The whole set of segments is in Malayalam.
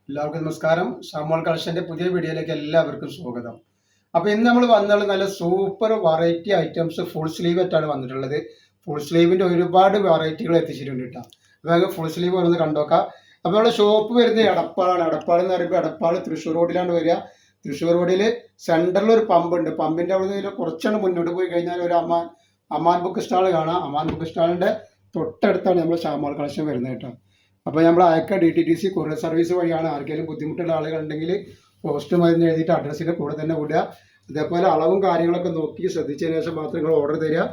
എല്ലാവർക്കും നമസ്കാരം. ഷാമോൾ കളക്ഷന്റെ പുതിയ വീഡിയോയിലേക്ക് എല്ലാവർക്കും സ്വാഗതം. അപ്പോൾ ഇന്ന് നമ്മൾ വന്നത് നല്ല super variety items full sleeve ആയിട്ടാണ് വന്നിട്ടുള്ളത്. ഫുൾ സ്ലീവിന്റെ ഒരുപാട് വെറൈറ്റികൾ എത്തിച്ചിട്ടുണ്ട് കേട്ടോ. അപ്പോൾ ഫുൾ സ്ലീവ് ഒന്ന് കണ്ടോക്കാം. അപ്പോൾ നമ്മുടെ ഷോപ്പ് വരുന്നത് എടപ്പാളാണ്. എടപ്പാൾ എന്ന് പറയുമ്പോൾ എടപ്പാൾ തൃശ്ശൂർ റോഡിലാണ് വരിക. തൃശ്ശൂർ റോഡിൽ സെൻറ്ററിൽ ഒരു പമ്പുണ്ട്. പമ്പിന്റെ അവിടെ നിന്ന് കുറച്ചാണ് മുന്നോട്ട് പോയി കഴിഞ്ഞാൽ ഒരു അമാൻ ബുക്ക് സ്റ്റാൾ കാണാം. അമാൻ ബുക്ക് സ്റ്റാളിന്റെ തൊട്ടടുത്താണ് നമ്മൾ ഷാമോൾ കളക്ഷൻ വരുന്നത് കേട്ടോ. അപ്പോൾ നമ്മൾ അയക്ക DTDC കൊറിയർ സർവീസ് വഴിയാണ്. ആർക്കെങ്കിലും ബുദ്ധിമുട്ടുള്ള ആളുകളുണ്ടെങ്കിൽ പോസ്റ്റ് മരുന്ന് എഴുതിയിട്ട് അഡ്രസ്സിൻ്റെ കൂടെ തന്നെ വിടുക. അതേപോലെ അളവും കാര്യങ്ങളൊക്കെ നോക്കി ശ്രദ്ധിച്ചതിന് ശേഷം മാത്രം നിങ്ങൾ ഓർഡർ തരിക.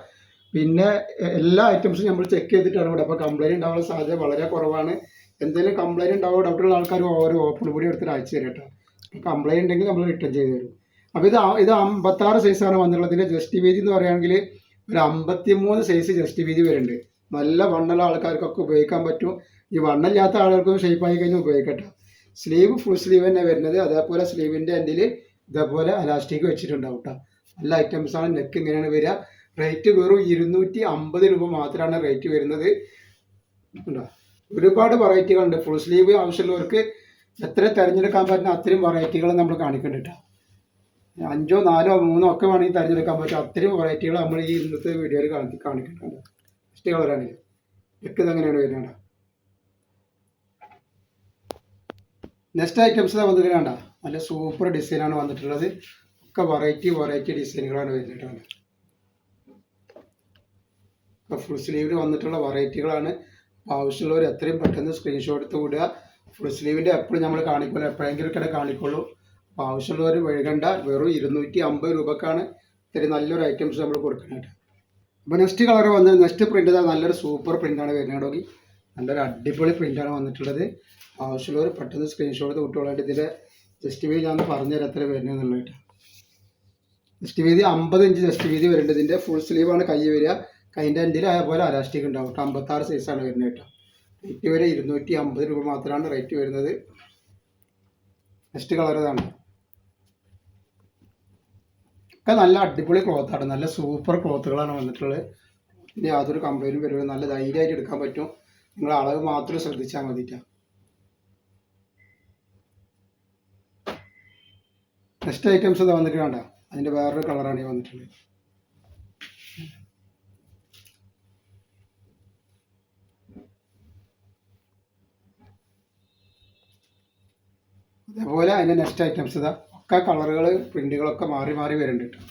പിന്നെ എല്ലാ ഐറ്റംസും നമ്മൾ ചെക്ക് ചെയ്തിട്ടാണ് ഇവിടെ. അപ്പോൾ കംപ്ലൈൻറ്റ് ഉണ്ടാവാനുള്ള സാധ്യത വളരെ കുറവാണ്. എന്തെങ്കിലും കംപ്ലൈൻറ്റ് ഉണ്ടാവുക ഡൗട്ടുള്ള ആൾക്കാർ ഓരോ ഓപ്പൺ കൂടി എടുത്തിട്ട് അയച്ചു തരാം കേട്ടോ. കംപ്ലൈൻറ്റ് ഉണ്ടെങ്കിൽ നമ്മൾ റിട്ടേൺ ചെയ്ത് തരും. അപ്പോൾ ഇത് 56 സൈസാണ് വന്നിട്ടുള്ളത്. ഇതിൻ്റെ ജസ്റ്റ് വീതി എന്ന് പറയുകയാണെങ്കിൽ ഒരു 53 സൈസ് ജസ്റ്റ് വീതി വരുന്നുണ്ട്. നല്ല വണ്ണുള്ള ആൾക്കാർക്കൊക്കെ ഉപയോഗിക്കാൻ പറ്റും. ഈ വണ്ണമില്ലാത്ത ആളുകൾക്കും ഷേപ്പായി കഴിഞ്ഞാൽ ഉപയോഗിക്കട്ടെ. സ്ലീവ് ഫുൾ സ്ലീവ് തന്നെ വരുന്നത്. അതേപോലെ സ്ലീവിൻ്റെ എൻഡിൽ ഇതേപോലെ അലാസ്റ്റിക് വെച്ചിട്ടുണ്ടാവും കേട്ടോ. നല്ല ഐറ്റംസാണ്. നെക്ക് ഇങ്ങനെയാണ് വരിക. റേറ്റ് വെറും 250 രൂപ മാത്രമാണ് റേറ്റ് വരുന്നത്. ഒരുപാട് വെറൈറ്റികളുണ്ട്. ഫുൾ സ്ലീവ് ആവശ്യമുള്ളവർക്ക് എത്ര തിരഞ്ഞെടുക്കാൻ പറ്റുന്ന അത്രയും വെറൈറ്റികൾ നമ്മൾ കാണിക്കുന്നുണ്ട് കേട്ടോ. 5, 4, 3 ഒക്കെ വേണമെങ്കിൽ തിരഞ്ഞെടുക്കാൻ പറ്റും. അത്രയും വെറൈറ്റികൾ നമ്മൾ ഈ ഇന്നത്തെ വീഡിയോയിൽ കാണിക്കുന്നുണ്ട്. ഫസ്റ്റ് കളറാണെങ്കിൽ നെക്ക് ഇതെങ്ങനെയാണ് വരുന്നത്. നെക്സ്റ്റ് ഐറ്റംസ് വന്നിട്ട് വേണ്ട നല്ല സൂപ്പർ ഡിസൈനാണ് വന്നിട്ടുള്ളത്. ഒക്കെ വെറൈറ്റി ഡിസൈനുകളാണ് വരുന്നിട്ടാണ്. ഫുൾ സ്ലീവിൽ വന്നിട്ടുള്ള വെറൈറ്റികളാണ്. ആവശ്യമുള്ളവർ എത്രയും പെട്ടെന്ന് സ്ക്രീൻഷോട്ട് എടുത്ത് വിടുക. ഫുൾ സ്ലീവിൻ്റെ എപ്പോഴും നമ്മൾ കാണിക്കുള്ളൂ, എപ്പോഴെങ്കിലും ഒക്കെ കാണിക്കുള്ളൂ. അപ്പോൾ ആവശ്യമുള്ളവർ വൈകണ്ട. വെറും 250 രൂപക്കാണ് ഇത്തിരി നല്ലൊരു ഐറ്റംസ് നമ്മൾ കൊടുക്കുന്നത്. അപ്പോൾ നെക്സ്റ്റ് കളർ വന്നത് നെക്സ്റ്റ് പ്രിൻ്റ് നല്ലൊരു സൂപ്പർ പ്രിൻ്റാണ് വരുന്നത്. നോക്കി നല്ലൊരു അടിപൊളി പ്രിൻ്റാണ് വന്നിട്ടുള്ളത്. ആവശ്യമുള്ളവർ പെട്ടെന്ന് സ്ക്രീൻഷോട്ട് വിട്ടുകൊള്ളാണ്ട്. ഇതിൻ്റെ ജസ്റ്റ് വീതി ഞാൻ പറഞ്ഞുതരാം എത്ര വരുന്നതെന്നുള്ളത്. ജസ്റ്റ് വീതി 50 ഇഞ്ച് ജസ്റ്റ് വീതി വരുന്നുണ്ട്. ഇതിൻ്റെ ഫുൾ സ്ലീവാണ് കൈ വരിക. കൈൻ്റെ എൻഡിൽ അതേപോലെ അലാസ്റ്റിക് ഉണ്ടാവും കേട്ടോ. 56 സൈസാണ് വരുന്നത് കേട്ടോ. റേറ്റ് വരെ 250 രൂപ മാത്രമാണ് റേറ്റ് വരുന്നത്. നെക്സ്റ്റ് കളർ ഇതാണ്. ഒക്കെ നല്ല അടിപൊളി ക്ലോത്താണ്. നല്ല സൂപ്പർ ക്ലോത്തുകളാണ് വന്നിട്ടുള്ളത്. ഇനി യാതൊരു കംപ്ലൈൻറ്റും വരുന്നത്. നല്ല ധൈര്യമായിട്ട് എടുക്കാൻ പറ്റും. നിങ്ങൾ അളവ് മാത്രം ശ്രദ്ധിച്ചാൽ മതിട്ടാ. നെക്സ്റ്റ് ഐറ്റംസ് ഇത് വന്നിട്ട് വേണ്ട. അതിൻ്റെ വേറൊരു കളറാണ് ഈ വന്നിട്ടുള്ളത്. അതേപോലെ അതിൻ്റെ നെക്സ്റ്റ് ഐറ്റംസ് ഇതാ. ഒക്കെ കളറുകൾ പ്രിന്റുകളൊക്കെ മാറി മാറി വരുന്നുണ്ട്.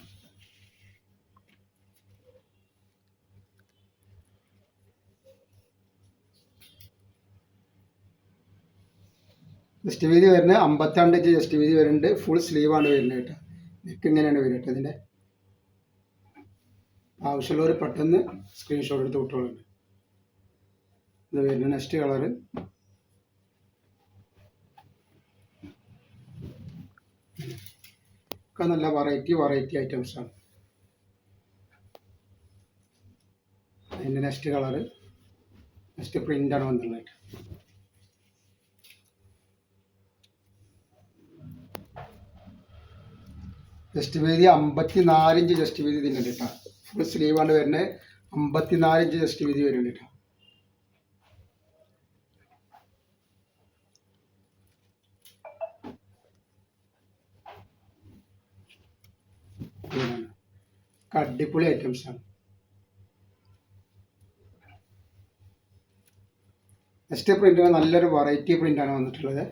ജസ്റ്റ് വീതി വരുന്നത് 52 ഇഞ്ച് ജസ്റ്റ് വീതി വരുന്നുണ്ട്. ഫുൾ സ്ലീവാണ് വരുന്നത് കേട്ടോ. നെക്ക് ഇങ്ങനെയാണ് വരുന്നത്. ഇതിൻ്റെ ആവശ്യമുള്ളവർ പെട്ടെന്ന് സ്ക്രീൻഷോട്ട് എടുത്ത് വിട്ടോളുണ്ട്. ഇത് വരുന്നത് നെക്സ്റ്റ് കളറ്. ഒക്കെ നല്ല വെറൈറ്റി ഐറ്റംസാണ്. അതിൻ്റെ നെക്സ്റ്റ് കളറ് നെക്സ്റ്റ് പ്രിൻ്റാണ് വന്നിട്ടുള്ളത്. ജസ്റ്റ് വീതി 54 ഇഞ്ച് ജസ്റ്റ് വീതി ഇതിൻ്റെ കേട്ടോ. ഫുൾ സ്ലീവാണ് വരുന്നത്. 54 ഇഞ്ച് ജസ്റ്റ് വീതി വരുന്നുണ്ട് കേട്ടോ. അടിപൊളി ഐറ്റംസാണ്. നെക്സ്റ്റ് പ്രിൻ്റ് നല്ലൊരു വെറൈറ്റി പ്രിൻ്റാണ് വന്നിട്ടുള്ളത്.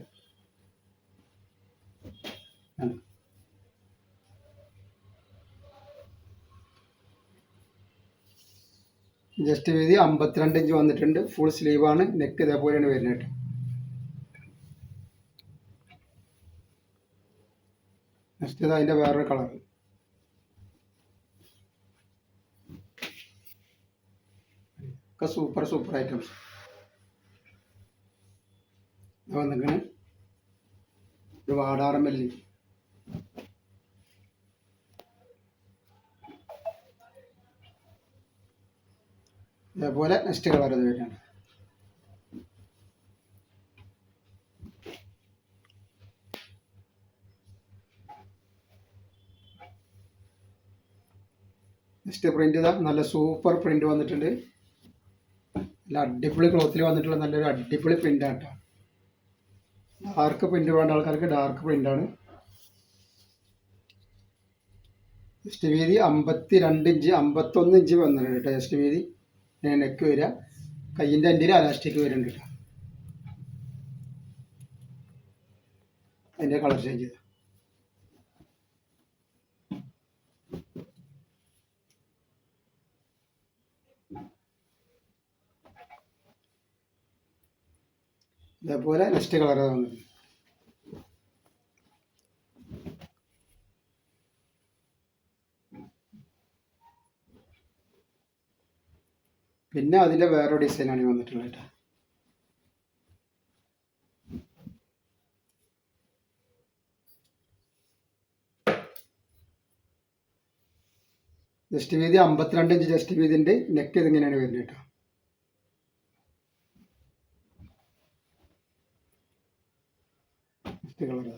ജസ്റ്റ് വീതി 52 ഇഞ്ച് വന്നിട്ടുണ്ട്. ഫുൾ സ്ലീവാണ്. നെക്ക് ഇതേപോലെയാണ് വരുന്നത് കേട്ടോ. നെക്സ്റ്റ് ഇത് അതിൻ്റെ വേറൊരു കളർ. ഒക്കെ സൂപ്പർ ഐറ്റംസ് വന്നിങ്ങനെ ഒരു വാടാറമ്പല്ലി. അതേപോലെ നെക്സ്റ്റ് കളർ ഇത് വരുന്നുണ്ട്. നെക്സ്റ്റ് പ്രിൻ്റ് ഇതാ. നല്ല സൂപ്പർ പ്രിൻ്റ് വന്നിട്ടുണ്ട്. നല്ല അടിപൊളി ക്ലോത്തിൽ വന്നിട്ടുള്ള നല്ലൊരു അടിപൊളി പ്രിൻ്റാണ് കേട്ടോ. ഡാർക്ക് പ്രിന്റ് വേണ്ട ആൾക്കാർക്ക് ഡാർക്ക് പ്രിന്റാണ്. ചെസ്റ്റ് വീതി 52 ഇഞ്ച് 51 ഇഞ്ച് വന്നിട്ടുണ്ട് കേട്ടോ. ചെസ്റ്റ് വീതി നെക്ക് വരിക, കയ്യിൻ്റെ അണ്ടിയിൽ അലാസ്റ്റിക് വരുന്നുണ്ട് കേട്ടോ. അതിൻ്റെ കളർ ചേഞ്ച് ചെയ്ത ഇതേപോലെ നെക്സ്റ്റ് കളർ വന്നത്. പിന്നെ അതിൻ്റെ വേറെ ഡിസൈനാണ് വന്നിട്ടുള്ളത് കേട്ടോ. ചെസ്റ്റ് വീതി 52 ഇഞ്ച് ചെസ്റ്റ് വീതിൻ്റെ നെക്ക് ഇതിങ്ങനെയാണ് വരുന്നത് കേട്ടോ. നെക്സ്റ്റ് കളർ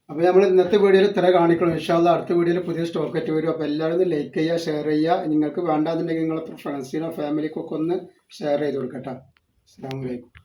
അപ്പോൾ നമ്മൾ ഇന്നത്തെ വീഡിയോയിൽ ഇത്ര കാണിക്കണം. ഇൻഷാ അല്ലാഹ് അടുത്ത വീഡിയോയിൽ പുതിയ സ്റ്റോക്ക് ആയിട്ട് വരും. അപ്പോൾ എല്ലാവരും ലൈക്ക് ചെയ്യുക, ഷെയർ ചെയ്യുക. നിങ്ങൾക്ക് വേണ്ടാന്നുണ്ടെങ്കിൽ നിങ്ങളുടെ ഫ്രണ്ട്സിനോ ഫാമിലിക്കൊക്കെ ഒന്ന് ഷെയർ ചെയ്ത് കൊടുക്കട്ടോ. അസ്സലാമു അലൈക്കും.